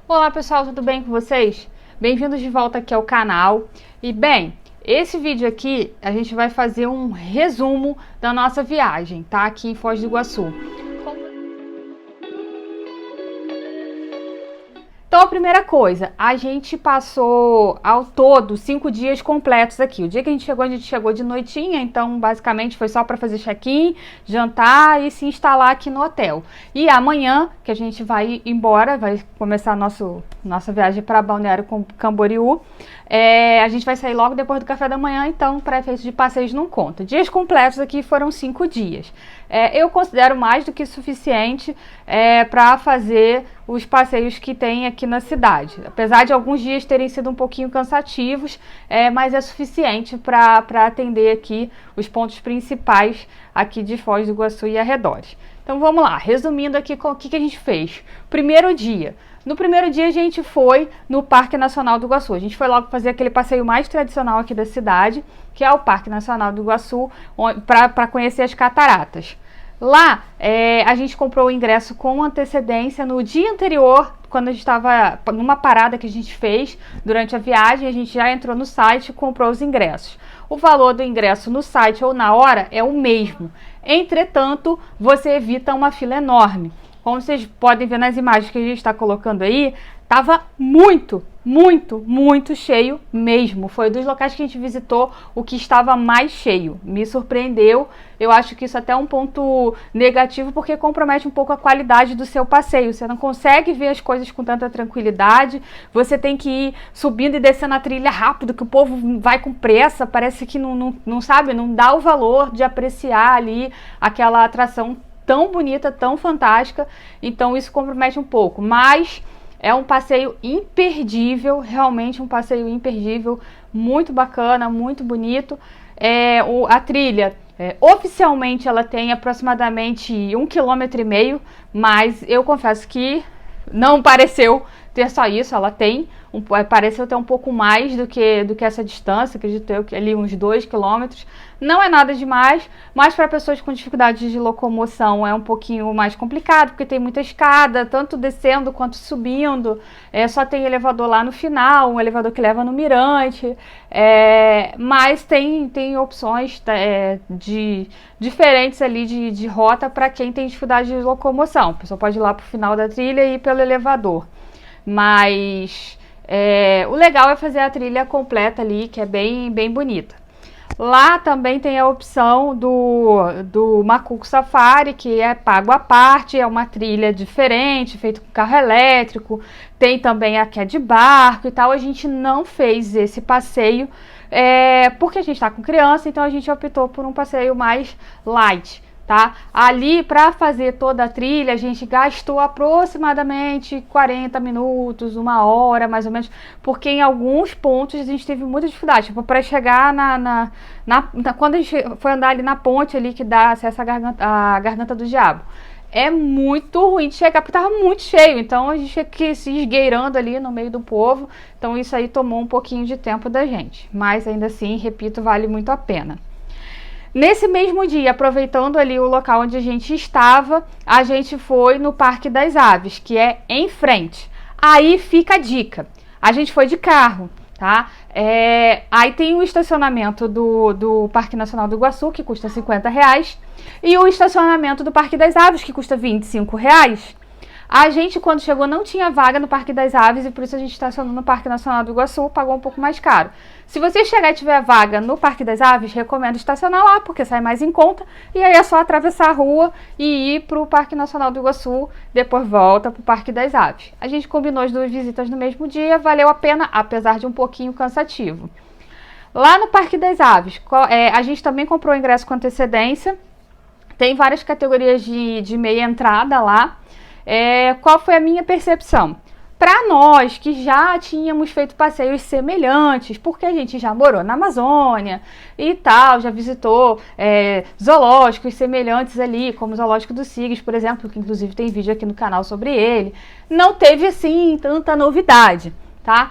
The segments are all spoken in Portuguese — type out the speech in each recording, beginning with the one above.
Olá pessoal, tudo bem com vocês? Bem-vindos de volta aqui ao canal. E bem, esse vídeo aqui a gente vai fazer um resumo da nossa viagem, tá? Aqui em Foz do Iguaçu. Então, a primeira coisa, a gente passou ao todo 5 dias completos aqui. O dia que a gente chegou de noitinha, então basicamente foi só para fazer check-in, jantar e se instalar aqui no hotel. E amanhã, que a gente vai embora, vai começar nossa viagem para Balneário Camboriú, a gente vai sair logo depois do café da manhã, então para efeito de passeios não conta. Dias completos aqui foram 5 dias. Eu considero mais do que suficiente para fazer os passeios que tem aqui na cidade. Apesar de alguns dias terem sido um pouquinho cansativos, mas é suficiente para atender aqui os pontos principais aqui de Foz do Iguaçu e arredores. Então vamos lá, resumindo aqui o que a gente fez. Primeiro dia. No primeiro dia a gente foi no Parque Nacional do Iguaçu. A gente foi logo fazer aquele passeio mais tradicional aqui da cidade, que é o Parque Nacional do Iguaçu, para conhecer as cataratas. Lá, a gente comprou o ingresso com antecedência no dia anterior, quando a gente estava numa parada que a gente fez durante a viagem, a gente já entrou no site e comprou os ingressos. O valor do ingresso no site ou na hora é o mesmo. Entretanto, você evita uma fila enorme. Como vocês podem ver nas imagens que a gente está colocando aí, estava muito cheio mesmo. Foi dos locais que a gente visitou o que estava mais cheio. Me surpreendeu. Eu acho que isso até é um ponto negativo, porque compromete um pouco a qualidade do seu passeio. Você não consegue ver as coisas com tanta tranquilidade. Você tem que ir subindo e descendo a trilha rápido, que o povo vai com pressa. Parece que não sabe, não dá o valor de apreciar ali aquela atração tão bonita, tão fantástica. Então isso compromete um pouco. Mas é um passeio imperdível, realmente um passeio imperdível, muito bacana, muito bonito. A trilha, oficialmente ela tem aproximadamente 1,5 km, mas eu confesso que não pareceu ter só isso. Ela tem, pareceu ter um pouco mais do que essa distância, acredito eu que ali uns 2 km. Não é nada demais, mas para pessoas com dificuldade de locomoção é um pouquinho mais complicado, porque tem muita escada, tanto descendo quanto subindo. Só tem elevador lá no final, um elevador que leva no mirante, mas tem opções diferentes ali de rota para quem tem dificuldade de locomoção. A pessoa pode ir lá para o final da trilha e ir pelo elevador. Mas o legal é fazer a trilha completa ali, que é bem bonita. Lá também tem a opção do Macuco Safari, que é pago à parte, é uma trilha diferente, feito com carro elétrico. Tem também a que é de barco e tal. A gente não fez esse passeio porque a gente está com criança, então a gente optou por um passeio mais light. Tá? Ali, para fazer toda a trilha, a gente gastou aproximadamente 40 minutos, 1 hora mais ou menos, porque em alguns pontos a gente teve muita dificuldade, tipo, para chegar quando a gente foi andar ali na ponte ali que dá acesso à Garganta do Diabo. É muito ruim de chegar, porque estava muito cheio, então a gente tinha que ir se esgueirando ali no meio do povo, então isso aí tomou um pouquinho de tempo da gente, mas ainda assim, repito, vale muito a pena. Nesse mesmo dia, aproveitando ali o local onde a gente estava, a gente foi no Parque das Aves, que é em frente. Aí fica a dica, a gente foi de carro, tá? Aí tem o estacionamento do Parque Nacional do Iguaçu, que custa R$50, e o estacionamento do Parque das Aves, que custa R$25. A gente, quando chegou, não tinha vaga no Parque das Aves e por isso a gente estacionou no Parque Nacional do Iguaçu, pagou um pouco mais caro. Se você chegar e tiver vaga no Parque das Aves, recomendo estacionar lá, porque sai mais em conta, e aí é só atravessar a rua e ir para o Parque Nacional do Iguaçu, depois volta para o Parque das Aves. A gente combinou as 2 visitas no mesmo dia, valeu a pena, apesar de um pouquinho cansativo. Lá no Parque das Aves, a gente também comprou o ingresso com antecedência, tem várias categorias de meia entrada lá. Qual foi a minha percepção? Para nós que já tínhamos feito passeios semelhantes, porque a gente já morou na Amazônia e tal, já visitou zoológicos semelhantes ali, como o Zoológico dos Signos, por exemplo, que inclusive tem vídeo aqui no canal sobre ele, não teve assim tanta novidade, tá?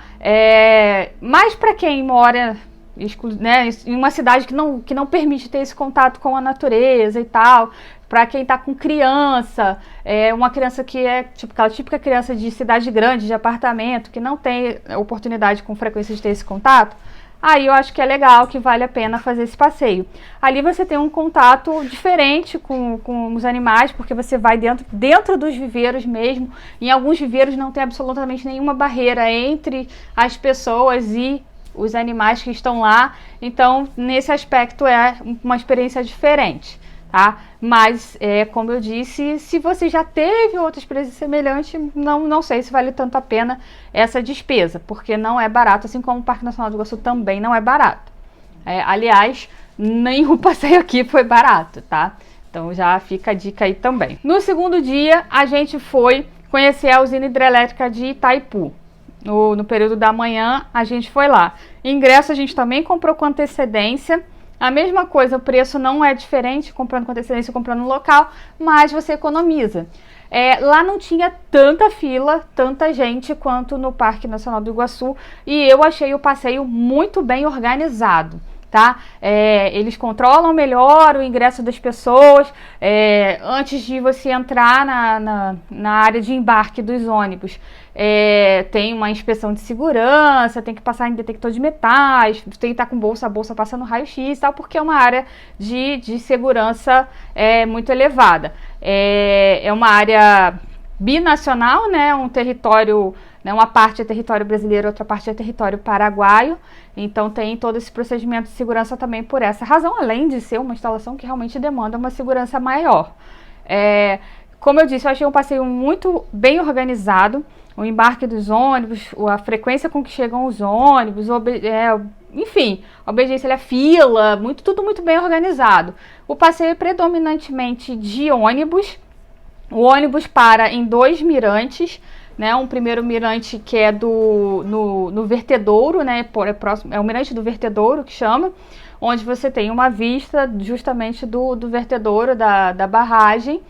Mas para quem mora em uma cidade que não permite ter esse contato com a natureza e tal, para quem está com criança, uma criança que é tipo, aquela típica criança de cidade grande, de apartamento, que não tem oportunidade com frequência de ter esse contato, aí eu acho que é legal, que vale a pena fazer esse passeio. Ali você tem um contato diferente com os animais, porque você vai dentro dos viveiros mesmo. Em alguns viveiros não tem absolutamente nenhuma barreira entre as pessoas e os animais que estão lá. Então, nesse aspecto, é uma experiência diferente, tá? Mas, como eu disse, se você já teve outra experiência semelhante, não sei se vale tanto a pena essa despesa, porque não é barato, assim como o Parque Nacional do Iguaçu também não é barato. Aliás, nenhum passeio aqui foi barato, tá? Então já fica a dica aí também. No segundo dia, a gente foi conhecer a usina hidrelétrica de Itaipu. No período da manhã, a gente foi lá. Ingresso a gente também comprou com antecedência. A mesma coisa, o preço não é diferente, comprando com antecedência ou comprando no local, mas você economiza. Lá não tinha tanta fila, tanta gente quanto no Parque Nacional do Iguaçu, e eu achei o passeio muito bem organizado, tá? Eles controlam melhor o ingresso das pessoas. Antes de você entrar na área de embarque dos ônibus, tem uma inspeção de segurança, tem que passar em detector de metais, tem que estar com a bolsa passa no raio-x e tal, porque é uma área de segurança muito elevada. É uma área binacional, né? Um território, né? Uma parte é território brasileiro, outra parte é território paraguaio. Então tem todo esse procedimento de segurança também por essa razão, além de ser uma instalação que realmente demanda uma segurança maior. Como eu disse, eu achei um passeio muito bem organizado. O embarque dos ônibus, a frequência com que chegam os ônibus, enfim, a obediência à fila, tudo muito bem organizado. O passeio é predominantemente de ônibus. O ônibus para em 2 mirantes, né? Um primeiro mirante que é no Vertedouro, né? É o mirante do Vertedouro que chama, onde você tem uma vista justamente do vertedouro, da barragem.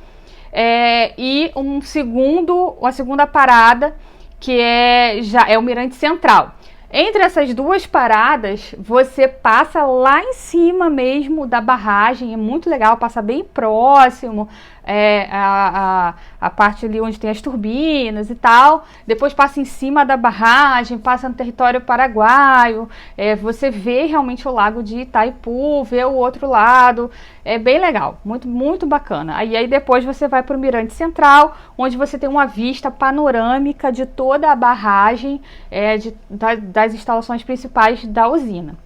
E uma segunda parada, que é o Mirante Central. Entre essas duas paradas, você passa lá em cima mesmo da barragem, é muito legal, passa bem próximo, a parte ali onde tem as turbinas e tal. Depois passa em cima da barragem, passa no território paraguaio, você vê realmente o lago de Itaipu, vê o outro lado, é bem legal, muito, muito bacana. Aí depois você vai para o Mirante Central, onde você tem uma vista panorâmica de toda a barragem, das instalações principais da usina.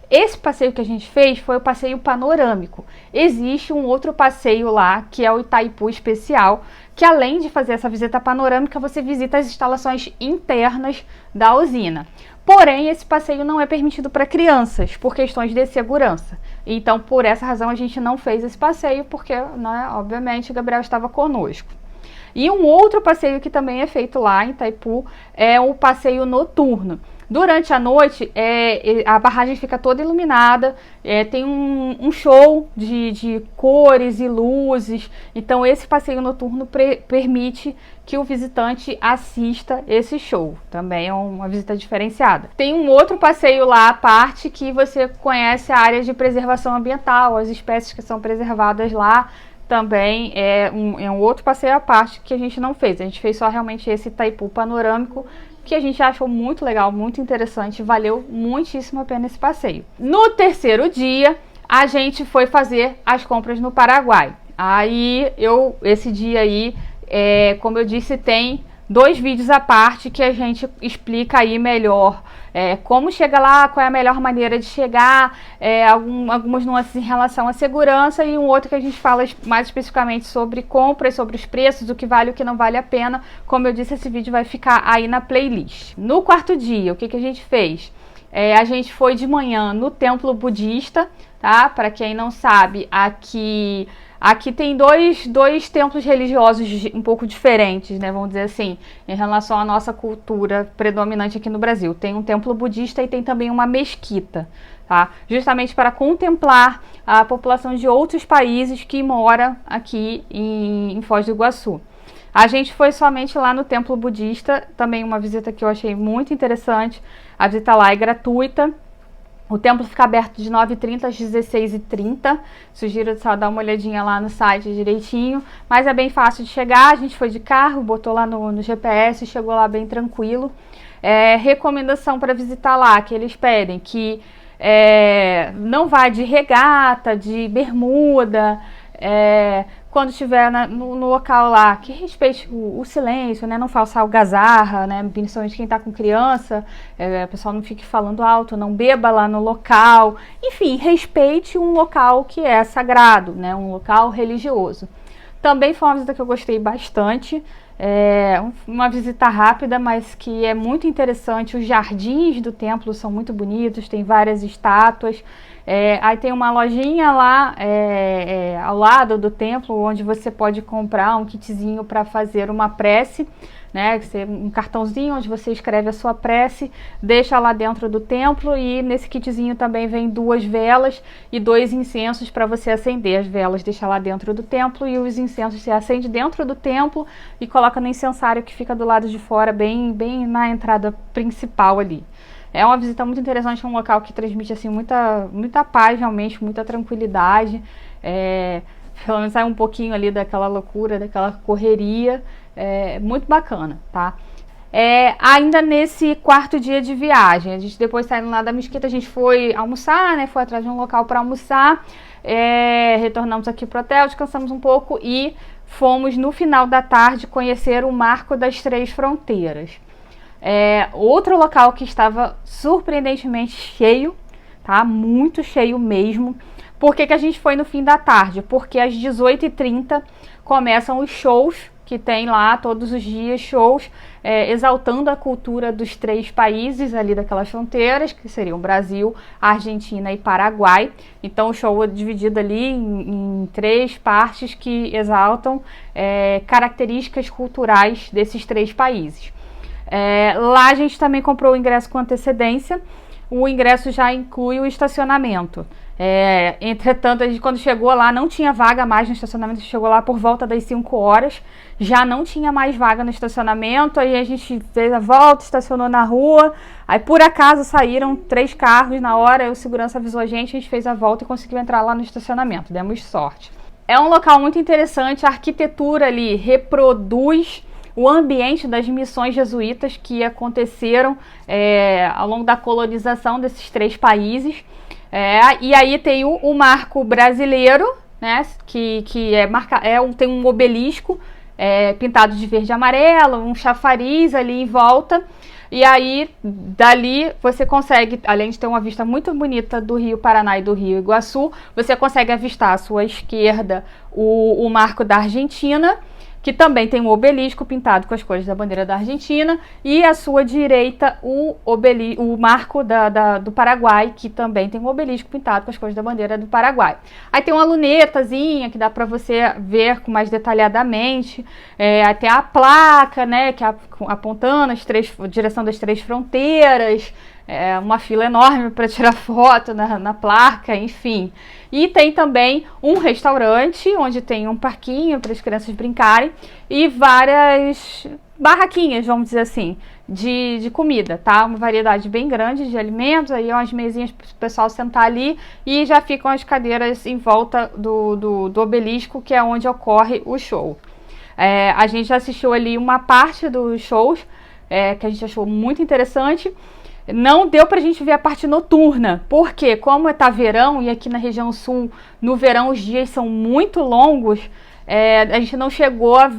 Esse passeio que a gente fez foi o passeio panorâmico. Existe um outro passeio lá, que é o Itaipu Especial, que além de fazer essa visita panorâmica, você visita as instalações internas da usina. Porém, esse passeio não é permitido para crianças, por questões de segurança. Então, por essa razão, a gente não fez esse passeio, porque, né, obviamente, o Gabriel estava conosco. E um outro passeio que também é feito lá em Itaipu é o passeio noturno. Durante a noite, a barragem fica toda iluminada, tem um show de cores e luzes. Então, esse passeio noturno permite que o visitante assista esse show. Também é uma visita diferenciada. Tem um outro passeio lá à parte, que você conhece a área de preservação ambiental, as espécies que são preservadas lá. Também é um outro passeio à parte que a gente não fez. A gente fez só realmente esse Itaipu panorâmico, que a gente achou muito legal, muito interessante, valeu muitíssimo a pena esse passeio. No terceiro dia, a gente foi fazer as compras no Paraguai. Esse dia aí, como eu disse, tem 2 vídeos à parte que a gente explica aí melhor como chega lá, qual é a melhor maneira de chegar, algumas nuances em relação à segurança, e um outro que a gente fala mais especificamente sobre compras, sobre os preços, o que vale e o que não vale a pena. Como eu disse, esse vídeo vai ficar aí na playlist. No quarto dia, o que a gente fez? A gente foi de manhã no templo budista, tá? Para quem não sabe, aqui tem dois templos religiosos um pouco diferentes, né, vamos dizer assim, em relação à nossa cultura predominante aqui no Brasil. Tem um templo budista e tem também uma mesquita, tá? Justamente para contemplar a população de outros países que mora aqui em Foz do Iguaçu. A gente foi somente lá no templo budista, também uma visita que eu achei muito interessante. A visita lá é gratuita. O templo fica aberto de 9h30 às 16h30. Sugiro só dar uma olhadinha lá no site direitinho. Mas é bem fácil de chegar. A gente foi de carro, botou lá no GPS, chegou lá bem tranquilo. Recomendação para visitar lá, que eles pedem que não vá de regata, de bermuda. Quando estiver no local lá, que respeite o silêncio, né? Não faça algazarra, né? Principalmente quem está com criança, o pessoal não fique falando alto, não beba lá no local. Enfim, respeite um local que é sagrado, né? Um local religioso. Também foi uma visita que eu gostei bastante. Uma visita rápida, mas que é muito interessante. Os jardins do templo são muito bonitos, tem várias estátuas. Aí tem uma lojinha lá ao lado do templo, onde você pode comprar um kitzinho para fazer uma prece, né? Um cartãozinho onde você escreve a sua prece, deixa lá dentro do templo, e nesse kitzinho também vem 2 velas e 2 incensos para você acender. As velas deixa lá dentro do templo e os incensos você acende dentro do templo e coloca no incensário que fica do lado de fora, bem na entrada principal ali. É uma visita muito interessante, é um local que transmite assim, muita paz, realmente, muita tranquilidade. Pelo menos sai um pouquinho ali daquela loucura, daquela correria. Muito bacana, tá? Ainda nesse 4º dia de viagem, a gente depois saindo lá da mesquita, a gente foi almoçar, né? Foi atrás de um local para almoçar. Retornamos aqui pro hotel, descansamos um pouco e fomos no final da tarde conhecer o Marco das Três Fronteiras. Outro local que estava surpreendentemente cheio, tá? Muito cheio mesmo. Por que a gente foi no fim da tarde? Porque às 18h30 começam os shows, que tem lá todos os dias shows exaltando a cultura dos 3 países ali daquelas fronteiras, que seriam Brasil, Argentina e Paraguai. Então o show é dividido ali em 3 partes que exaltam características culturais desses 3 países. Lá a gente também comprou o ingresso com antecedência. O ingresso já inclui o estacionamento. Entretanto, a gente, quando chegou lá, não tinha vaga mais no estacionamento. A gente chegou lá por volta das 5 horas, já não tinha mais vaga no estacionamento. Aí a gente fez a volta, estacionou na rua. Aí por acaso saíram 3 carros na hora. Aí o segurança avisou a gente fez a volta e conseguiu entrar lá no estacionamento. Demos sorte. É um local muito interessante. A arquitetura ali reproduz o ambiente das missões jesuítas que aconteceram ao longo da colonização desses 3 países. E aí tem o marco brasileiro, né, que tem um obelisco pintado de verde e amarelo, um chafariz ali em volta. E aí, dali, você consegue, além de ter uma vista muito bonita do Rio Paraná e do Rio Iguaçu, você consegue avistar à sua esquerda o Marco da Argentina, que também tem um obelisco pintado com as cores da bandeira da Argentina, e à sua direita o Marco do Paraguai, que também tem um obelisco pintado com as cores da bandeira do Paraguai. Aí tem uma lunetazinha que dá para você ver com mais detalhadamente, até a placa, né, que apontando a direção das 3 fronteiras, uma fila enorme para tirar foto na placa, enfim. E tem também um restaurante, onde tem um parquinho para as crianças brincarem e várias barraquinhas, vamos dizer assim, de comida, tá? Uma variedade bem grande de alimentos, aí umas mesinhas para o pessoal sentar ali e já ficam as cadeiras em volta do obelisco, que é onde ocorre o show. A gente assistiu ali uma parte dos shows, que a gente achou muito interessante. Não deu pra gente ver a parte noturna, porque como tá verão, e aqui na região sul, no verão os dias são muito longos, a gente não chegou a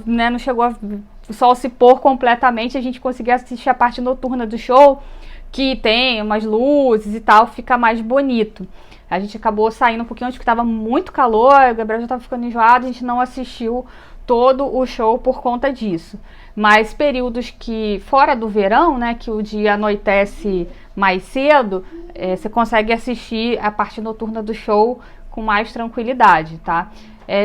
o sol se pôr completamente, a gente conseguiu assistir a parte noturna do show, que tem umas luzes e tal, fica mais bonito. A gente acabou saindo um pouquinho antes, porque estava muito calor, o Gabriel já estava ficando enjoado, a gente não assistiu todo o show por conta disso. Mas períodos que, fora do verão, né, que o dia anoitece mais cedo, você consegue assistir a parte noturna do show com mais tranquilidade, tá?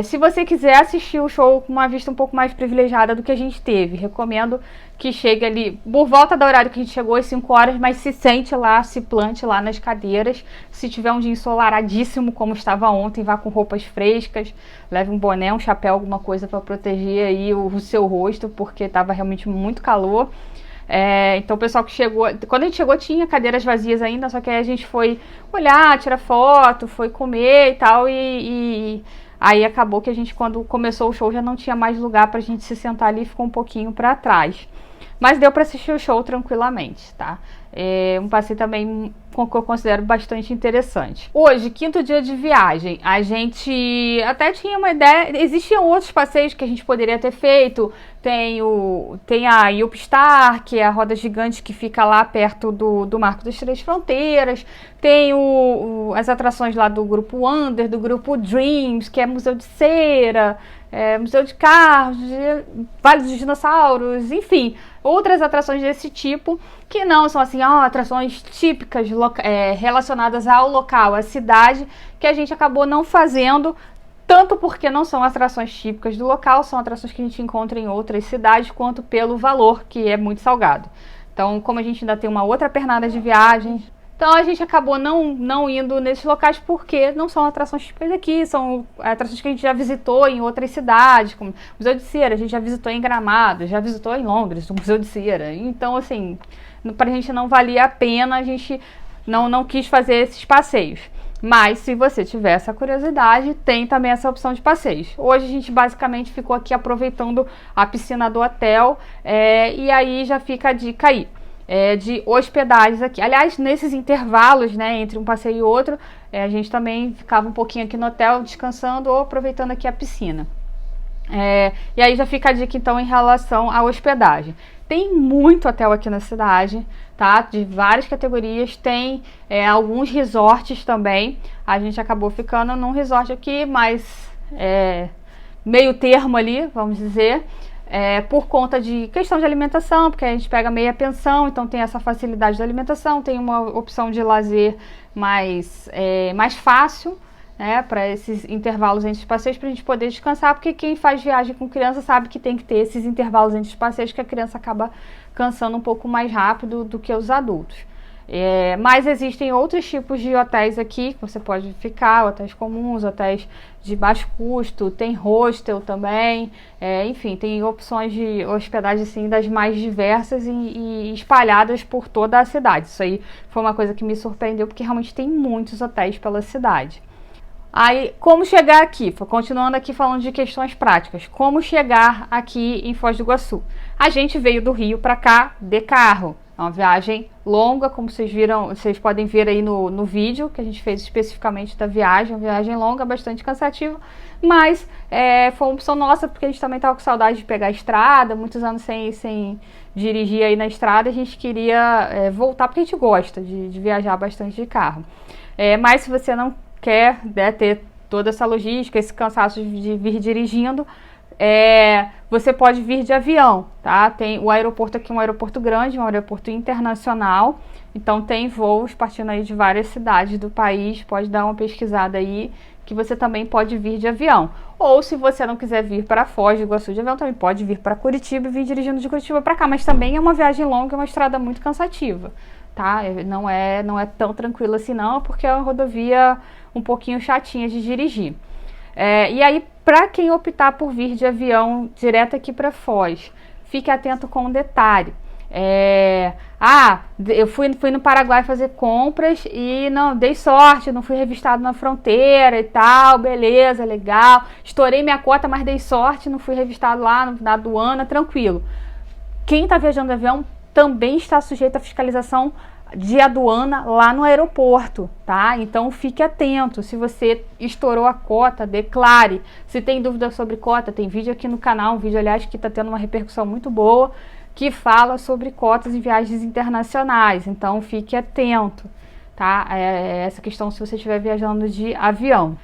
Se você quiser assistir o show com uma vista um pouco mais privilegiada do que a gente teve, recomendo que chegue ali por volta do horário que a gente chegou, às 5 horas, mas se sente lá, se plante lá nas cadeiras. Se tiver um dia ensolaradíssimo, como estava ontem, vá com roupas frescas, leve um boné, um chapéu, alguma coisa para proteger aí o seu rosto, porque estava realmente muito calor. Então o pessoal que chegou, quando a gente chegou tinha cadeiras vazias ainda, só que aí a gente foi olhar, tirar foto, foi comer e tal, e aí acabou que a gente, quando começou o show, já não tinha mais lugar pra gente se sentar ali, ficou um pouquinho pra trás. Mas deu para assistir o show tranquilamente, tá? Um passeio também que eu considero bastante interessante. Hoje, quinto dia de viagem, a gente até tinha uma ideia, existiam outros passeios que a gente poderia ter feito. Tem a Yupstar, que é a roda gigante que fica lá perto do Marco das Três Fronteiras. Tem as atrações lá do Grupo Wonder, do Grupo Dreams, que é Museu de Cera, Museu de Carros, Vale dos Dinossauros, enfim, outras atrações desse tipo, que não são assim, atrações típicas relacionadas ao local, à cidade, que a gente acabou não fazendo, tanto porque não são atrações típicas do local, são atrações que a gente encontra em outras cidades, quanto pelo valor, que é muito salgado. Então, como a gente ainda tem uma outra pernada de viagem, então a gente acabou não indo nesses locais porque não são atrações típicas aqui, são atrações que a gente já visitou em outras cidades, como o Museu de Cera, a gente já visitou em Gramado, já visitou em Londres, o Museu de Cera. Então, assim, pra gente não valia a pena, a gente não quis fazer esses passeios. Mas se você tiver essa curiosidade, tem também essa opção de passeios. Hoje a gente basicamente ficou aqui aproveitando a piscina do hotel, e aí já fica a dica aí. De hospedagens aqui. Aliás, nesses intervalos, né, entre um passeio e outro, a gente também ficava um pouquinho aqui no hotel descansando ou aproveitando aqui a piscina. E aí já fica a dica então em relação à hospedagem. Tem muito hotel aqui na cidade, tá? De várias categorias. Tem alguns resorts também. A gente acabou ficando num resort aqui, mas meio termo ali, vamos dizer. Por conta de questão de alimentação, porque a gente pega meia pensão, então tem essa facilidade da alimentação, tem uma opção de lazer mais fácil, né, para esses intervalos entre os passeios, para a gente poder descansar, porque quem faz viagem com criança sabe que tem que ter esses intervalos entre os passeios, que a criança acaba cansando um pouco mais rápido do que os adultos. Mas existem outros tipos de hotéis aqui que você pode ficar, hotéis comuns, hotéis de baixo custo, tem hostel também, enfim, tem opções de hospedagem assim, das mais diversas e espalhadas por toda a cidade. Isso aí foi uma coisa que me surpreendeu, porque realmente tem muitos hotéis pela cidade. Aí, como chegar aqui? Continuando aqui falando de questões práticas. Como chegar aqui em Foz do Iguaçu? A gente veio do Rio para cá de carro. É uma viagem longa, como vocês viram, vocês podem ver aí no vídeo que a gente fez especificamente da viagem. Uma viagem longa, bastante cansativa, mas foi uma opção nossa, porque a gente também estava com saudade de pegar a estrada, muitos anos sem dirigir aí na estrada. A gente queria voltar, porque a gente gosta de viajar bastante de carro. Mas se você não quer ter toda essa logística, esse cansaço de vir dirigindo, você pode vir de avião, tá? Tem o aeroporto aqui, um aeroporto grande, um aeroporto internacional, então tem voos partindo aí de várias cidades do país. Pode dar uma pesquisada aí, que você também pode vir de avião. Ou se você não quiser vir para Foz do Iguaçu de avião, também pode vir para Curitiba e vir dirigindo de Curitiba para cá, mas também é uma viagem longa, é uma estrada muito cansativa, tá? Não é tão tranquilo assim não, porque é uma rodovia um pouquinho chatinha de dirigir. E aí, para quem optar por vir de avião direto aqui para Foz, fique atento com um detalhe. Eu fui no Paraguai fazer compras e não dei sorte, não fui revistado na fronteira e tal, beleza, legal. Estourei minha cota, mas dei sorte, não fui revistado lá na aduana, tranquilo. Quem está viajando de avião também está sujeito à fiscalização de aduana lá no aeroporto, tá? Então fique atento. Se você estourou a cota, declare. Se tem dúvida sobre cota, tem vídeo aqui no canal, um vídeo, aliás, que está tendo uma repercussão muito boa, que fala sobre cotas em viagens internacionais. Então fique atento, tá? Essa questão, se você estiver viajando de avião.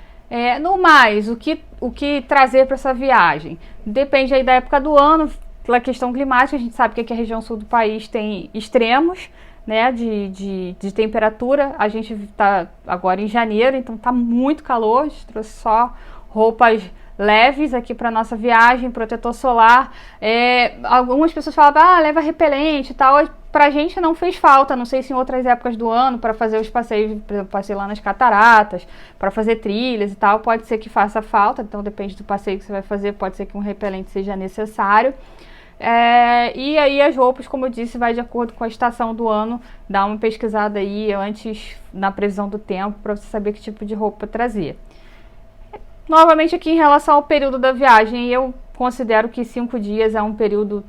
No mais, o que trazer para essa viagem? Depende aí da época do ano. Pela questão climática, a gente sabe que aqui a região sul do país tem extremos, né, de temperatura. A gente está agora em janeiro, então está muito calor. A gente trouxe só roupas leves aqui para nossa viagem, protetor solar. Algumas pessoas falam, leva repelente e tal. Pra gente não fez falta, não sei se em outras épocas do ano, para fazer os passeios, por exemplo, passei lá nas cataratas, para fazer trilhas e tal, pode ser que faça falta. Então depende do passeio que você vai fazer, pode ser que um repelente seja necessário. E aí as roupas, como eu disse, vai de acordo com a estação do ano. Dá uma pesquisada aí antes na previsão do tempo para você saber que tipo de roupa trazer. Novamente aqui em relação ao período da viagem, eu considero que 5 dias é um período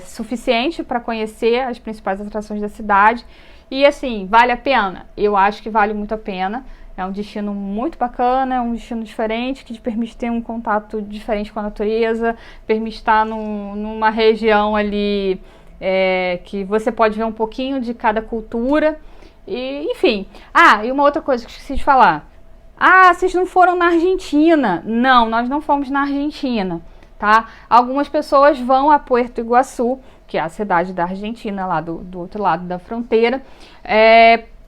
suficiente para conhecer as principais atrações da cidade. E assim, vale a pena? Eu acho que vale muito a pena. É um destino muito bacana, é um destino diferente, que te permite ter um contato diferente com a natureza, permite estar numa região ali que você pode ver um pouquinho de cada cultura. E, enfim. E uma outra coisa que eu esqueci de falar. Vocês não foram na Argentina. Não, nós não fomos na Argentina, tá? Algumas pessoas vão a Puerto Iguaçu, que é a cidade da Argentina, lá do outro lado da fronteira.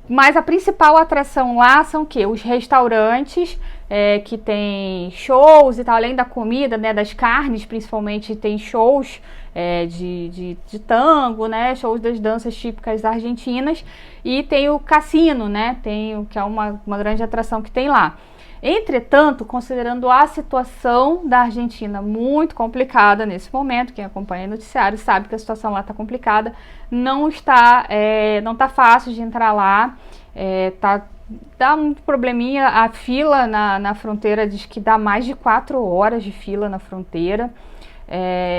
Mas a principal atração lá são o quê? Os restaurantes que tem shows e tal, além da comida, né, das carnes, principalmente tem shows de tango, né, shows das danças típicas argentinas, e tem o cassino, né, que é uma grande atração que tem lá. Entretanto, considerando a situação da Argentina muito complicada nesse momento, quem acompanha o noticiário sabe que a situação lá está complicada, não está fácil de entrar lá, dá um probleminha, a fila na fronteira diz que dá mais de 4 horas de fila na fronteira,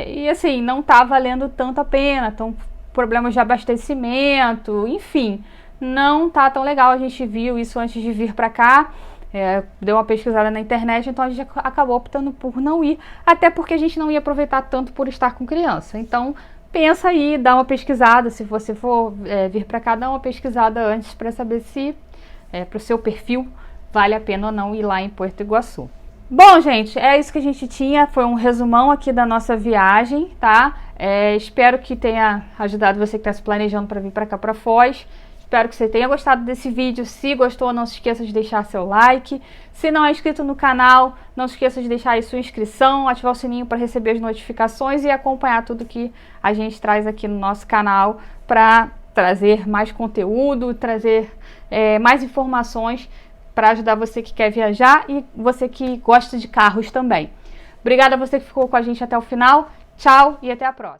e assim, não está valendo tanto a pena, então problemas de abastecimento, enfim, não tá tão legal. A gente viu isso antes de vir para cá, deu uma pesquisada na internet, então a gente acabou optando por não ir, até porque a gente não ia aproveitar tanto por estar com criança. Então pensa aí, dá uma pesquisada, se você for vir para cá, dá uma pesquisada antes para saber se para o seu perfil vale a pena ou não ir lá em Puerto Iguaçu. Bom, gente, é isso que a gente tinha, foi um resumão aqui da nossa viagem, tá? Espero que tenha ajudado você que está se planejando para vir para cá, para Foz. Espero que você tenha gostado desse vídeo. Se gostou, não se esqueça de deixar seu like. Se não é inscrito no canal, não se esqueça de deixar aí sua inscrição, ativar o sininho para receber as notificações e acompanhar tudo que a gente traz aqui no nosso canal para trazer mais conteúdo, trazer mais informações para ajudar você que quer viajar e você que gosta de carros também. Obrigada a você que ficou com a gente até o final. Tchau e até a próxima.